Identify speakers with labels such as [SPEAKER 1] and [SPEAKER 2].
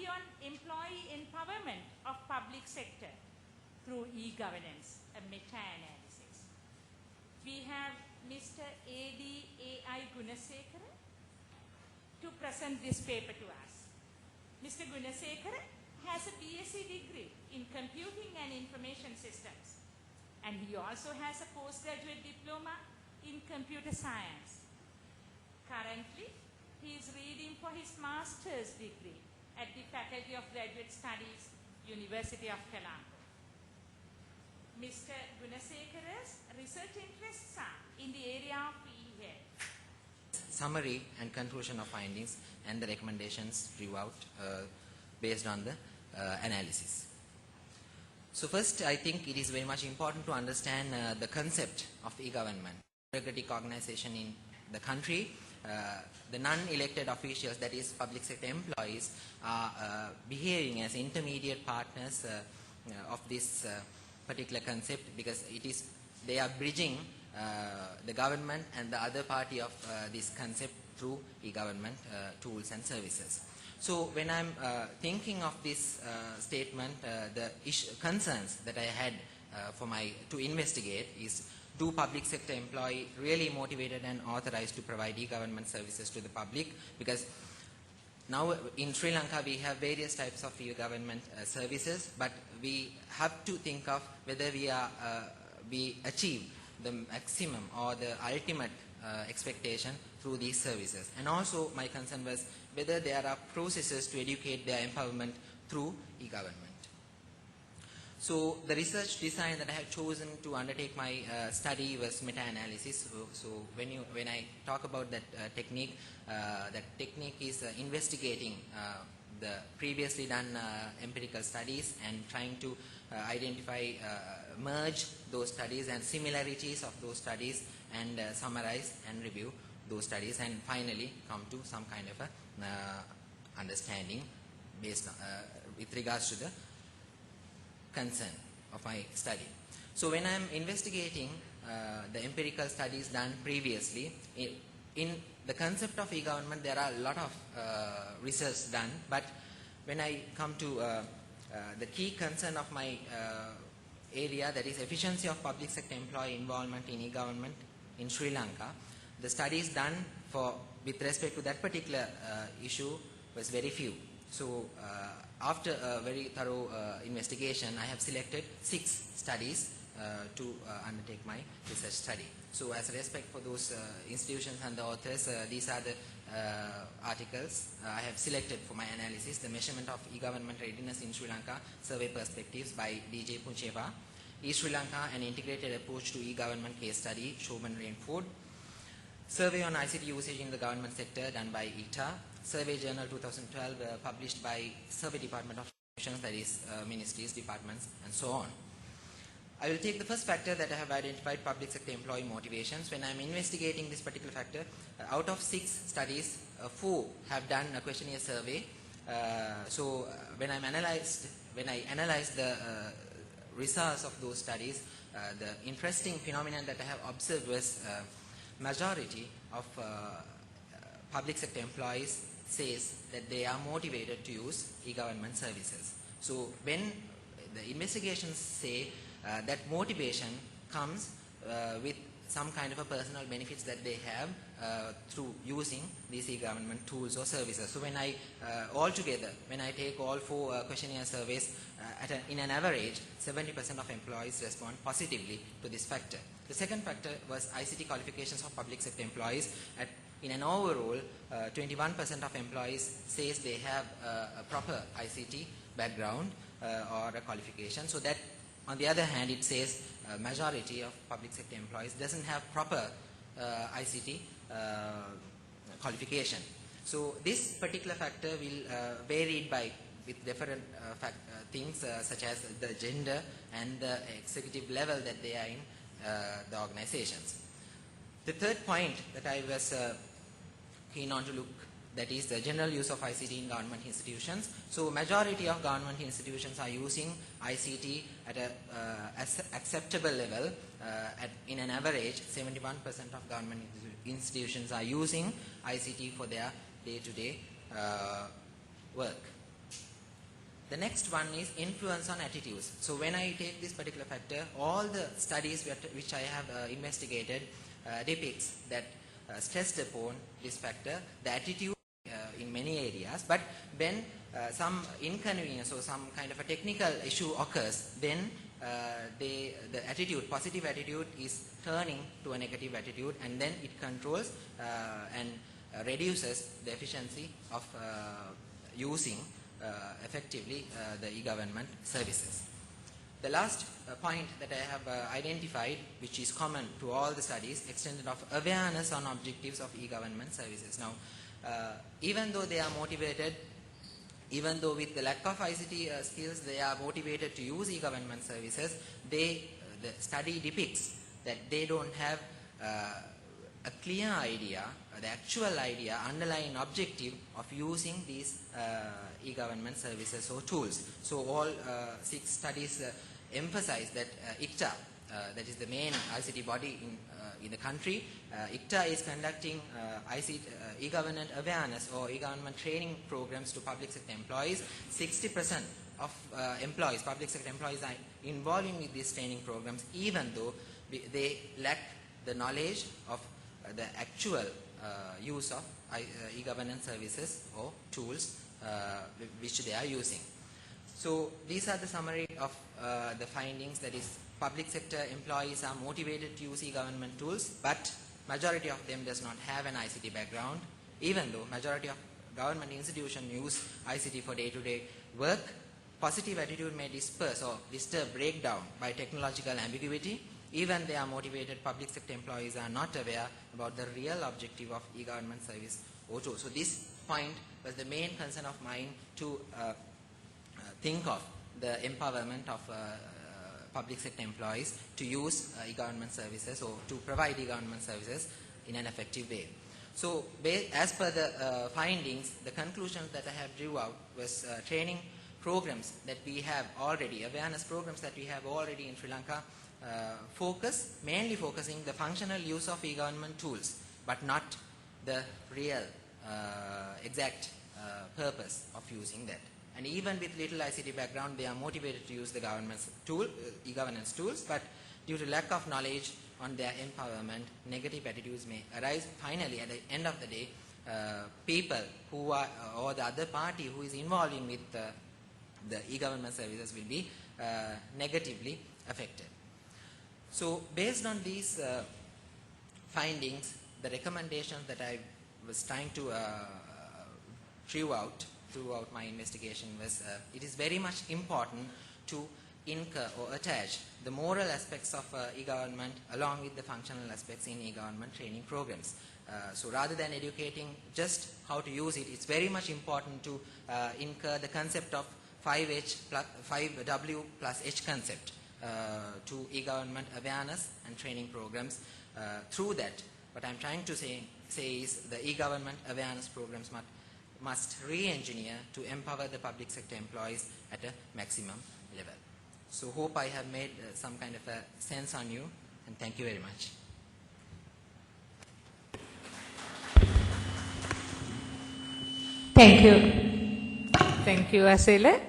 [SPEAKER 1] on employee empowerment of public sector through e-governance, a meta-analysis. We have Mr. ADAI Gunasekara to present this paper to us. Mr. Gunasekara has a BSc degree in Computing and Information Systems, and he also has a postgraduate diploma in Computer Science. Currently, he is reading for his master's degree at the Faculty of Graduate Studies, University of Colombo. Mr. Gunasekara's research interests are in the area of e-health.
[SPEAKER 2] Summary and conclusion of findings and the recommendations throughout based on the analysis. So first, I think it is very much important to understand the concept of e-government. Bureaucratic organization in the country, the non-elected officials, that is public sector employees, are behaving as intermediate partners of this particular concept, because they are bridging the government and the other party of this concept through e-government tools and services. So when I'm thinking of this statement, the concerns that I had to investigate is, do public sector employees really motivated and authorized to provide e-government services to the public? Because now in Sri Lanka we have various types of e-government services, but we have to think of whether we achieve the maximum or the ultimate expectation through these services. And also my concern was whether there are processes to educate their empowerment through e-government. So the research design that I have chosen to undertake my study was meta-analysis. So when I talk about that technique is investigating the previously done empirical studies and trying to identify, merge those studies and similarities of those studies, and summarize and review those studies, and finally come to some kind of a understanding based on, with regards to the concern of my study. So when I'm investigating the empirical studies done previously, in the concept of e-government there are a lot of research done, but when I come to the key concern of my area, that is efficiency of public sector employee involvement in e-government in Sri Lanka, the studies done with respect to that particular issue was very few. So after a very thorough investigation, I have selected 6 studies to undertake my research study. So as a respect for those institutions and the authors, these are the articles I have selected for my analysis: The Measurement of E-Government Readiness in Sri Lanka, Survey Perspectives by D.J. Puncheva; East Sri Lanka, An Integrated Approach to E-Government Case Study, Shobhan Rainford; Survey on ICT Usage in the Government Sector, done by ITA; Survey Journal 2012, published by Survey Department of Institutions, that is ministries, departments, and so on. I will take the first factor that I have identified, public sector employee motivations. When I am investigating this particular factor, out of 6 studies, 4 have done a questionnaire survey. When I analyzed the results of those studies, the interesting phenomenon that I have observed was majority of public sector employees says that they are motivated to use e-government services. So when the investigations say that motivation comes with some kind of a personal benefits that they have through using these e-government tools or services. So when I take all 4 questionnaire surveys, in an average, 70% of employees respond positively to this factor. The second factor was ICT qualifications of public sector employees. In an overall, 21% of employees says they have a proper ICT background or a qualification. So that, on the other hand, it says majority of public sector employees doesn't have proper ICT qualification. So this particular factor will vary with different things such as the gender and the executive level that they are in the organizations. The third point that I was keen on to look, that is the general use of ICT in government institutions. So majority of government institutions are using ICT at a acceptable level. In an average, 71% of government institutions are using ICT for their day-to-day work. The next one is influence on attitudes. So when I take this particular factor, all the studies which I have investigated depicts that stressed upon this factor, the attitude in many areas, but when some inconvenience or some kind of a technical issue occurs, then the attitude, positive attitude is turning to a negative attitude, and then it controls and reduces the efficiency of using effectively the e-government services. The last point that I have identified, which is common to all the studies, extended of awareness on objectives of e-government services. Now, even though they are motivated, even though with the lack of ICT skills they are motivated to use e-government services, the study depicts that they don't have a clear idea, the actual idea, underlying objective of using these e-government services or tools. So all 6 studies emphasize that ICTA, that is the main ICT body in the country, ICTA is conducting e-government awareness or e-government training programs to public sector employees. 60% of employees, public sector employees, are involved with these training programs, even though they lack the knowledge of the actual use of e-governance services or tools which they are using. So these are the summary of the findings. That is, public sector employees are motivated to use e-government tools, but majority of them does not have an ICT background. Even though majority of government institutions use ICT for day-to-day work, positive attitude may disperse or disturb breakdown by technological ambiguity. Even they are motivated, public sector employees are not aware about the real objective of e-government service or tool. So this point was the main concern of mine, to think of the empowerment of public sector employees to use e-government services or to provide e-government services in an effective way. So as per the findings, the conclusions that I have drew out was training programs that we have already, awareness programs that we have already in Sri Lanka, mainly focusing the functional use of e-government tools, but not the real exact purpose of using that. And even with little ICT background, they are motivated to use the government's tool, e-governance tools, but due to lack of knowledge on their empowerment, negative attitudes may arise. Finally, at the end of the day, people who are, or the other party who is involved in with the e-government services will be negatively affected. So based on these findings, the recommendations that I was trying to drew out throughout my investigation was it is very much important to incur or attach the moral aspects of e-government along with the functional aspects in e-government training programs. So rather than educating just how to use it, it's very much important to incur the concept of 5W plus H concept to e-government awareness and training programs. Through that, what I'm trying to say is the e-government awareness programs must re-engineer to empower the public sector employees at a maximum level. So hope I have made some kind of a sense on you, and thank you very much.
[SPEAKER 1] Thank you. Thank you, Asile.